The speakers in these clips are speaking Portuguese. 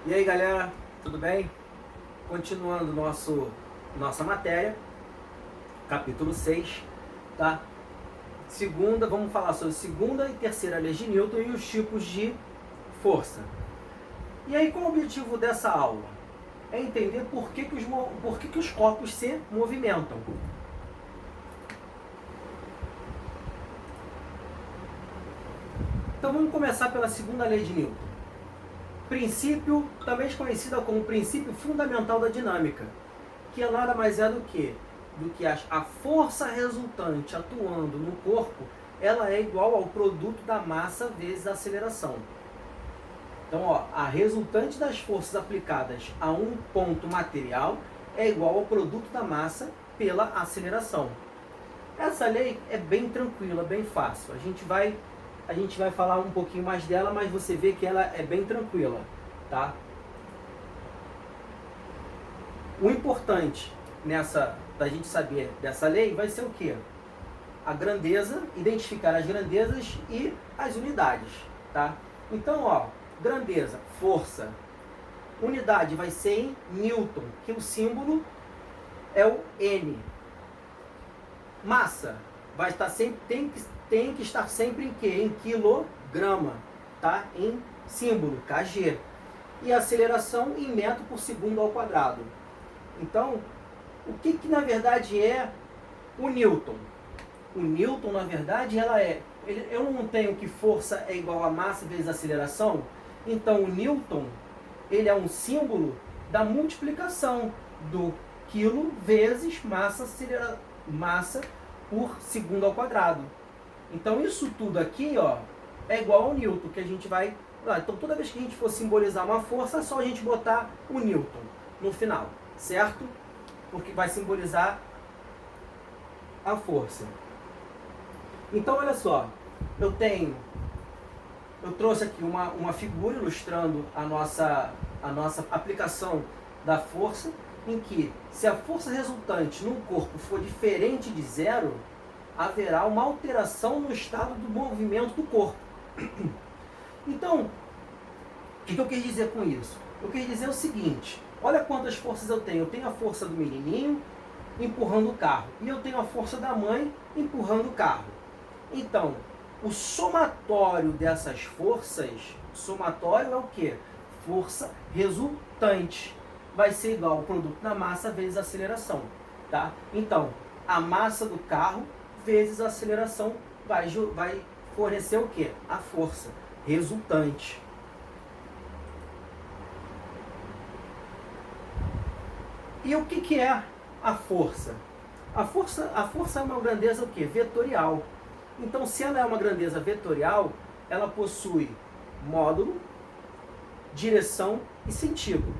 E aí galera, tudo bem? Continuando nossa matéria, capítulo 6, tá? Vamos falar sobre segunda e terceira leis de Newton e os tipos de força. E aí qual o objetivo dessa aula? É entender por que os corpos se movimentam. Então vamos começar pela segunda lei de Newton. Princípio, também conhecida como princípio fundamental da dinâmica, que é nada mais é do que a força resultante atuando no corpo, ela é igual ao produto da massa vezes a aceleração. Então, a resultante das forças aplicadas a um ponto material é igual ao produto da massa pela aceleração. Essa lei é bem tranquila, bem fácil. A gente vai falar um pouquinho mais dela, mas você vê que ela é bem tranquila, tá? O importante da gente saber dessa lei vai ser o quê? A grandeza, identificar as grandezas e as unidades, tá? Então, grandeza, força. Unidade vai ser em Newton, que o símbolo é o N. Massa vai estar sempre, tem que estar sempre em quê? Em quilograma, tá? Em símbolo, kg. E a aceleração em metro por segundo ao quadrado. Então, o que na verdade é o Newton? O Newton, na verdade, eu não tenho que força é igual a massa vezes aceleração. Então, o Newton, ele é um símbolo da multiplicação do quilo vezes massa por segundo ao quadrado. Então, isso tudo aqui, é igual ao Newton, que a gente vai... Então, toda vez que a gente for simbolizar uma força, é só a gente botar o Newton no final, certo? Porque vai simbolizar a força. Então, olha só, eu trouxe aqui uma figura ilustrando a nossa aplicação da força, em que, se a força resultante no corpo for diferente de zero, haverá uma alteração no estado do movimento do corpo. Então, o que eu quis dizer com isso? Eu quis dizer o seguinte: olha quantas forças eu tenho. Eu tenho a força do menininho empurrando o carro, e eu tenho a força da mãe empurrando o carro. Então, o somatório dessas forças, somatório é o quê? Força resultante. Vai ser igual ao produto da massa vezes a aceleração, tá? Então, a massa do carro vezes a aceleração vai fornecer o quê? A força resultante. E o que é a força? A força é uma grandeza o quê? Vetorial. Então, se ela é uma grandeza vetorial, ela possui módulo, direção e sentido.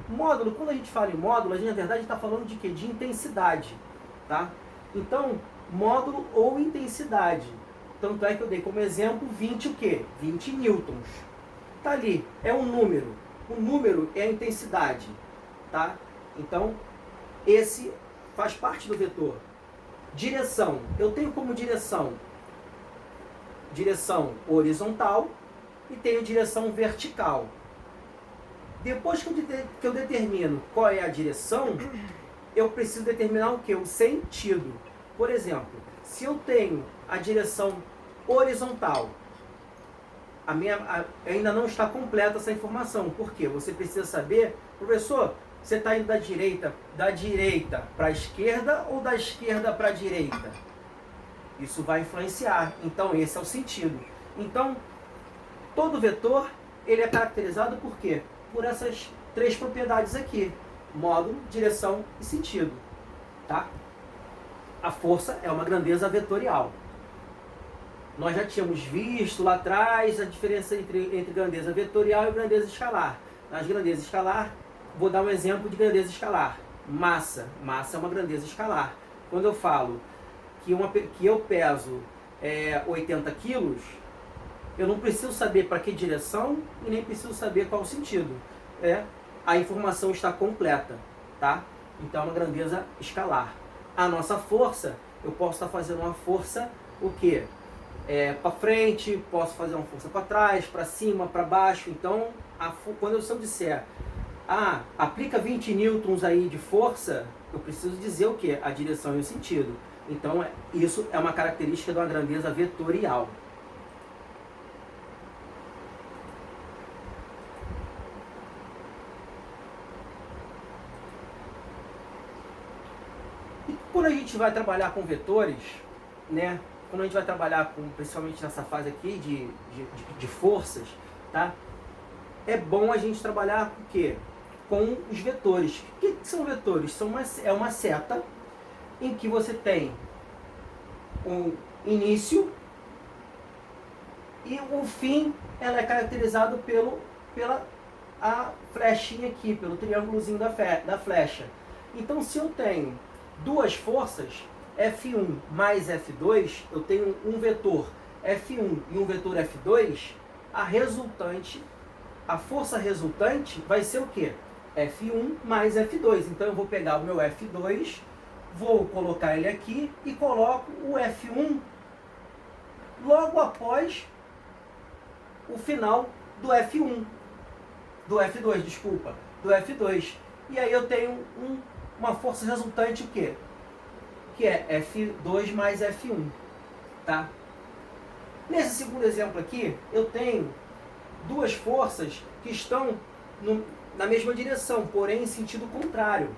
Módulo, quando a gente fala em módulo, a gente na verdade está falando de quê? De intensidade, tá? Então, módulo ou intensidade. Tanto é que eu dei como exemplo 20 o quê? 20 newtons. Tá ali, é um número. O número é a intensidade, tá? Então, esse faz parte do vetor. Direção, eu tenho como direção horizontal e tenho direção vertical. Depois que eu determino qual é a direção, eu preciso determinar o que? O sentido. Por exemplo, se eu tenho a direção horizontal, ainda não está completa essa informação. Por quê? Você precisa saber, professor, você está indo da direita para a esquerda ou da esquerda para a direita? Isso vai influenciar. Então, esse é o sentido. Então, todo vetor, ele é caracterizado por quê? Por essas três propriedades aqui: módulo, direção e sentido. Tá? A força é uma grandeza vetorial. Nós já tínhamos visto lá atrás a diferença entre grandeza vetorial e grandeza escalar. Nas grandezas escalar, vou dar um exemplo de grandeza escalar. Massa. Massa é uma grandeza escalar. Quando eu falo que eu peso 80 quilos, eu não preciso saber para que direção e nem preciso saber qual o sentido. A informação está completa, tá? Então é uma grandeza escalar. A nossa força, eu posso estar fazendo uma força, o quê? Para frente, posso fazer uma força para trás, para cima, para baixo. Então, quando eu disser, aplica 20 newtons aí de força, eu preciso dizer o quê? A direção e o sentido. Então, isso é uma característica de uma grandeza vetorial. E quando a gente vai trabalhar com vetores, né? Quando a gente vai trabalhar principalmente nessa fase aqui de forças, tá? É bom a gente trabalhar com o quê? Com os vetores. O que são vetores? É uma seta em que você tem um início e o fim, ela é caracterizado pela a flechinha aqui, pelo triângulozinho da flecha. Então, se eu tenho duas forças, F1 mais F2, eu tenho um vetor F1 e um vetor F2, a força resultante vai ser o quê? F1 mais F2. Então eu vou pegar o meu F2, vou colocar ele aqui e coloco o F1 logo após o final do F1. Do F2, desculpa. Do F2. E aí eu tenho uma força resultante o quê? Que é F2 mais F1. Tá? Nesse segundo exemplo aqui, eu tenho duas forças que estão na mesma direção, porém em sentido contrário.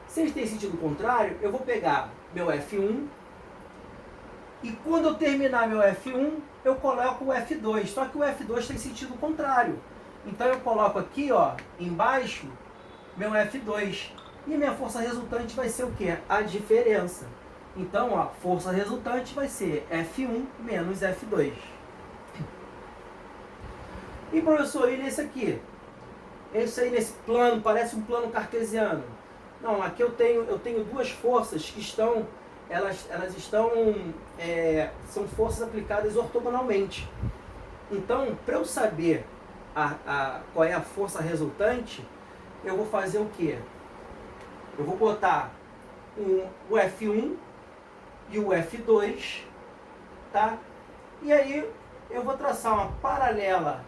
Se eles têm sentido contrário, eu vou pegar meu F1 e quando eu terminar meu F1, eu coloco o F2. Só que o F2 tem sentido contrário. Então eu coloco aqui, ó, embaixo, meu F2. E minha força resultante vai ser o quê? A diferença. Então, ó, força resultante vai ser F1 menos F2. E professor, e nesse aqui? Esse aí, nesse plano, parece um plano cartesiano. Não, aqui eu tenho duas forças que estão, elas estão, são forças aplicadas ortogonalmente. Então, para eu saber qual é a força resultante, eu vou fazer o quê? Eu vou botar o F1 e o F2, tá? E aí eu vou traçar uma paralela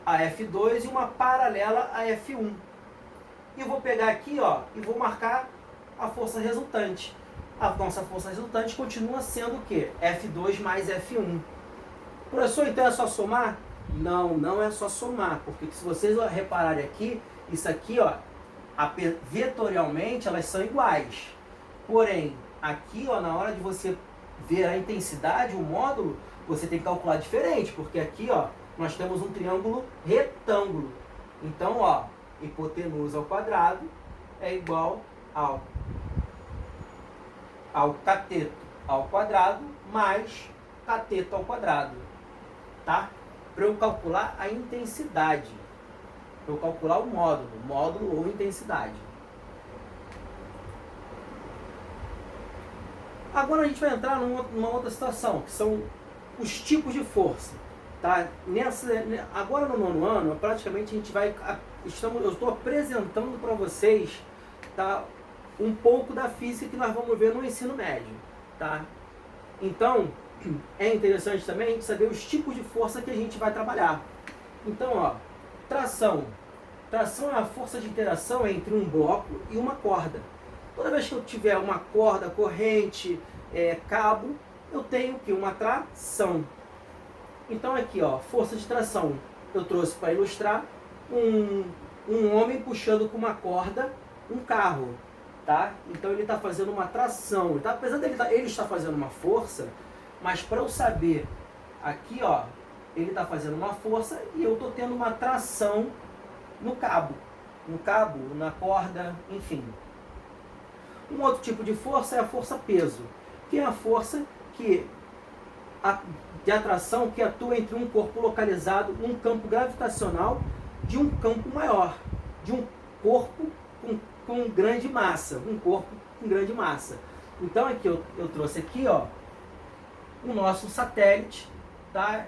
a F2 e uma paralela a F1. E eu vou pegar aqui, ó, e vou marcar a força resultante. A nossa força resultante continua sendo o quê? F2 mais F1. Professor, então é só somar? Não, não é só somar, porque se vocês repararem aqui, isso aqui, ó, vetorialmente elas são iguais. Porém, aqui, ó, na hora de você ver a intensidade, o módulo, você tem que calcular diferente, porque aqui, ó, nós temos um triângulo retângulo. Então, ó, hipotenusa ao quadrado é igual ao cateto ao quadrado mais cateto ao quadrado, tá? Para eu calcular a intensidade, para eu calcular o módulo ou intensidade. Agora a gente vai entrar numa outra situação, que são os tipos de força. Tá? Agora no nono ano, praticamente a gente vai... eu estou apresentando para vocês, tá, um pouco da física que nós vamos ver no ensino médio. Tá? Então, é interessante também a gente saber os tipos de força que a gente vai trabalhar. Então, ó, tração. Tração é a força de interação entre um bloco e uma corda. Toda vez que eu tiver uma corda, corrente, cabo, eu tenho aqui uma tração. Então aqui, ó, força de tração, eu trouxe para ilustrar um homem puxando com uma corda um carro, tá? Então ele está fazendo uma tração. Tá? Apesar dele ele estar fazendo uma força, mas para eu saber, aqui, ó, ele está fazendo uma força e eu estou tendo uma tração no cabo, na corda, enfim. Um outro tipo de força é a força peso, que é a força de atração que atua entre um corpo localizado num campo gravitacional de um campo maior, de um corpo com grande massa, Então aqui eu trouxe aqui, ó, o nosso satélite, tá?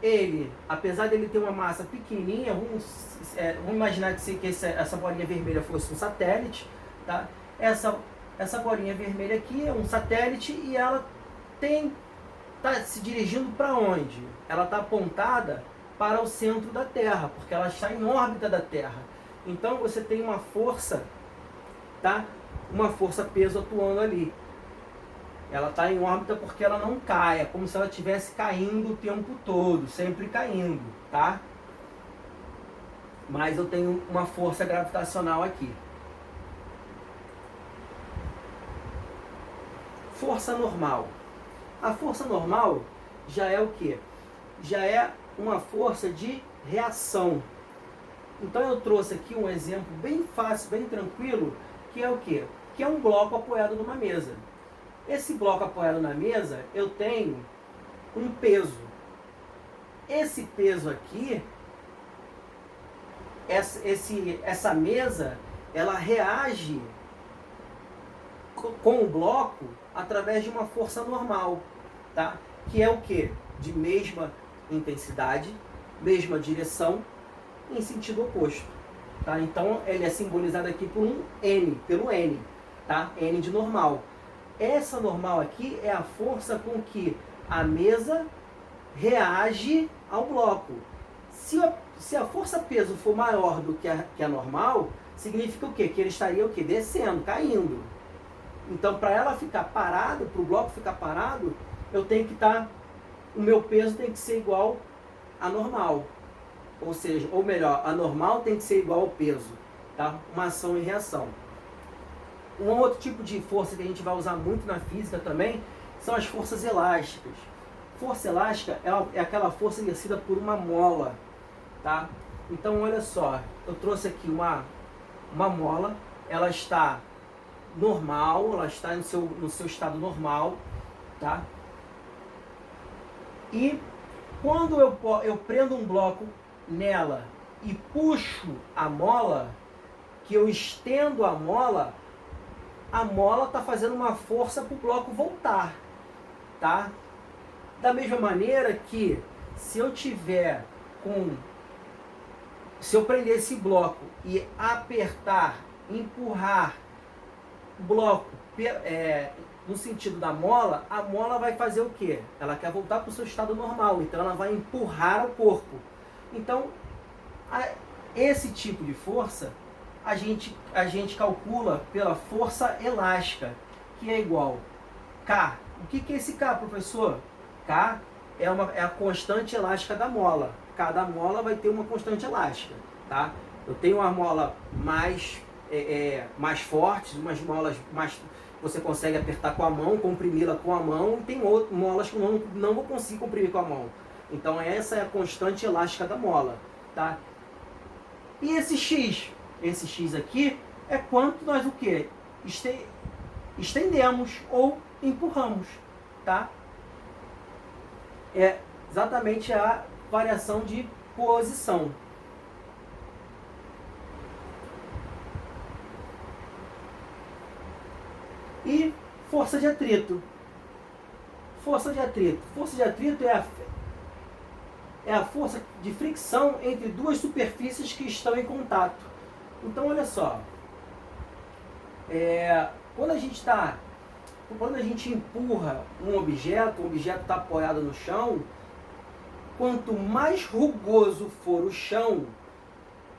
Ele, apesar dele ter uma massa pequenininha, vamos imaginar que essa bolinha vermelha fosse um satélite, tá? Essa bolinha vermelha aqui é um satélite e ela está se dirigindo para onde? Ela está apontada para o centro da Terra, porque ela está em órbita da Terra. Então você tem uma força, tá? Uma força peso atuando ali. Ela está em órbita porque ela não cai, é como se ela estivesse caindo o tempo todo, sempre caindo, tá? Mas eu tenho uma força gravitacional aqui. Força normal. A força normal já é o quê? Já é uma força de reação. Então eu trouxe aqui um exemplo bem fácil, bem tranquilo, que é o quê? Que é um bloco apoiado numa mesa. Esse bloco apoiado na mesa, eu tenho um peso. Esse peso aqui, essa mesa, ela reage com o bloco através de uma força normal, tá? Que é o quê? De mesma intensidade, mesma direção, em sentido oposto, tá? Então ele é simbolizado aqui por um N, pelo N, tá? N de normal. Essa normal aqui é a força com que a mesa reage ao bloco. Se a força peso for maior do que a normal, significa o quê? Que ele estaria o quê? Descendo, caindo. Então, para ela ficar parado, para o bloco ficar parado, eu tenho que estar, o meu peso tem que ser igual à normal. Ou seja, ou melhor, a normal tem que ser igual ao peso, tá? Uma ação e reação. Um outro tipo de força que a gente vai usar muito na física também são as forças elásticas. Força elástica é aquela força exercida por uma mola, tá? Então, olha só, eu trouxe aqui uma mola, ela está normal, ela está no seu estado normal, tá? E quando eu prendo um bloco nela e puxo a mola, que eu estendo a mola está fazendo uma força para o bloco voltar, tá? Da mesma maneira que se eu prender esse bloco e apertar, empurrar o bloco no sentido da mola, a mola vai fazer o quê? Ela quer voltar para o seu estado normal, então ela vai empurrar o corpo. Então, esse tipo de força a gente calcula pela força elástica, que é igual K. O que é esse K, professor? K é a constante elástica da mola. Cada mola vai ter uma constante elástica, tá? Eu tenho uma mola mais forte, umas molas mais você consegue apertar com a mão, comprimi-la com a mão, e tem molas que eu não vou conseguir comprimir com a mão. Então essa é a constante elástica da mola, tá? E esse X? Esse X aqui é quanto nós o quê? Estendemos ou empurramos, tá? É exatamente a variação de posição. E força de atrito. Força de atrito. Força de atrito é a força de fricção entre duas superfícies que estão em contato. Então, olha só. Quando a gente empurra um objeto, o objeto está apoiado no chão, quanto mais rugoso for o chão,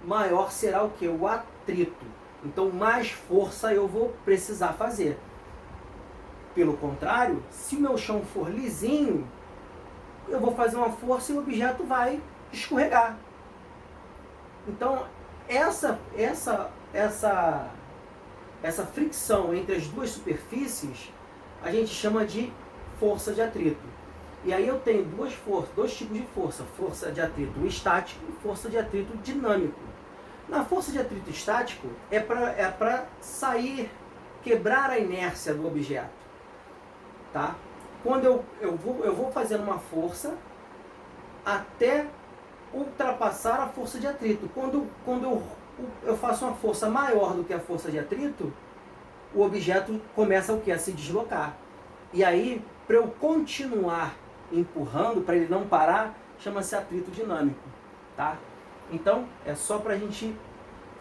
maior será o que? O atrito. Então, mais força eu vou precisar fazer. Pelo contrário, se o meu chão for lisinho, eu vou fazer uma força e o objeto vai escorregar. Então, essa fricção entre as duas superfícies, a gente chama de força de atrito. E aí eu tenho dois tipos de força. Força de atrito estático e força de atrito dinâmico. Na força de atrito estático, é para sair, quebrar a inércia do objeto. Tá? Quando eu vou fazendo uma força até ultrapassar a força de atrito. Quando eu faço uma força maior do que a força de atrito, o objeto começa o quê? A se deslocar. E aí, para eu continuar empurrando, para ele não parar, chama-se atrito dinâmico. Tá? Então, é só para a gente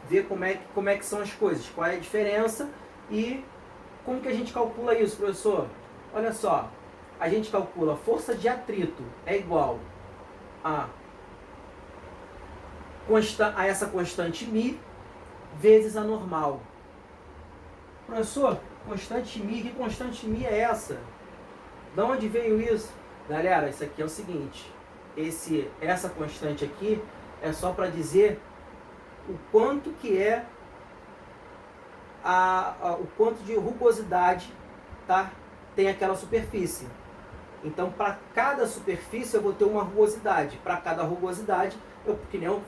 ver como é que são as coisas, qual é a diferença e como que a gente calcula isso, professor? Olha só, a gente calcula a força de atrito é igual a a essa constante μ vezes a normal. Professor, constante μ, que constante μ é essa? De onde veio isso? Galera, isso aqui é o seguinte, essa constante aqui é só para dizer o quanto que é o quanto de rugosidade, tá? Tem aquela superfície. Então, para cada superfície eu vou ter uma rugosidade. Para cada rugosidade, que nem eu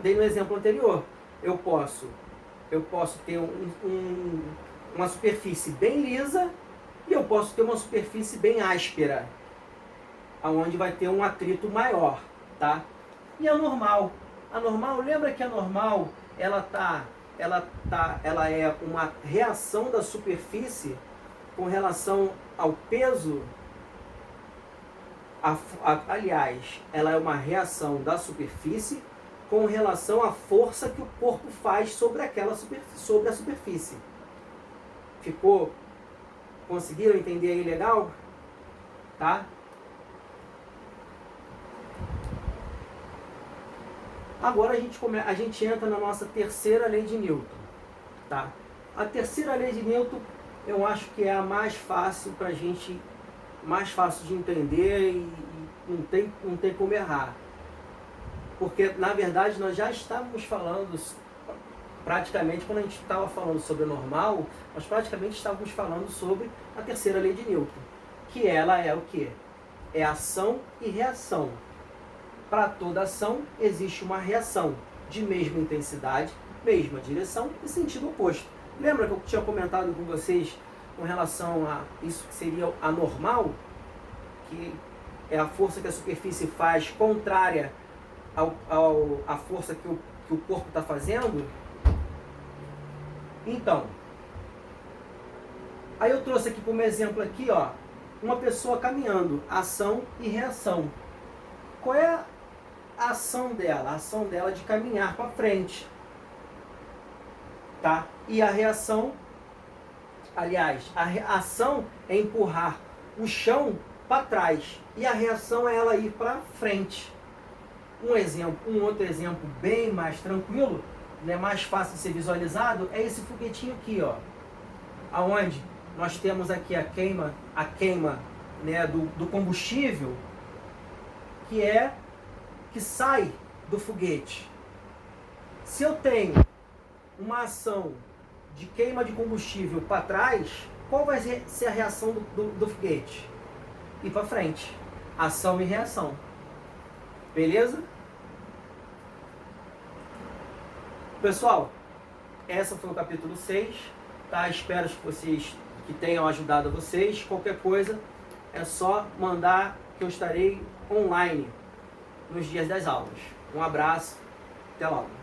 dei no exemplo anterior, eu posso ter uma superfície bem lisa e eu posso ter uma superfície bem áspera, aonde vai ter um atrito maior, tá? E a normal, lembra que a normal ela é uma reação da superfície com relação ao peso. Aliás, ela é uma reação da superfície com relação à força que o corpo faz sobre sobre a superfície. Conseguiram entender aí legal? Tá? Agora a gente entra na nossa terceira lei de Newton. Tá? A terceira lei de Newton eu acho que é a mais fácil pra gente, mais fácil de entender e não tem como errar. Porque, na verdade, nós já estávamos falando, praticamente, quando a gente estava falando sobre o normal, nós praticamente estávamos falando sobre a terceira lei de Newton, que ela é o quê? É ação e reação. Para toda ação, existe uma reação de mesma intensidade, mesma direção e sentido oposto. Lembra que eu tinha comentado com vocês com relação a isso que seria a normal, que é a força que a superfície faz contrária à força que o corpo está fazendo? Então, aí eu trouxe aqui como exemplo aqui, ó, uma pessoa caminhando, ação e reação. Qual é a ação dela? A ação dela é de caminhar para frente, tá? E a reação, aliás, a ação é empurrar o chão para trás e a reação é ela ir para frente. Um outro exemplo bem mais tranquilo, né, mais fácil de ser visualizado, é esse foguetinho aqui, ó, aonde nós temos aqui a queima, né, do combustível que sai do foguete. Se eu tenho uma ação de queima de combustível para trás, qual vai ser a reação do foguete? Ir para frente. Ação e reação. Beleza? Pessoal, essa foi o capítulo 6. Tá? Espero que tenham ajudado vocês. Qualquer coisa é só mandar que eu estarei online nos dias das aulas. Um abraço, até logo.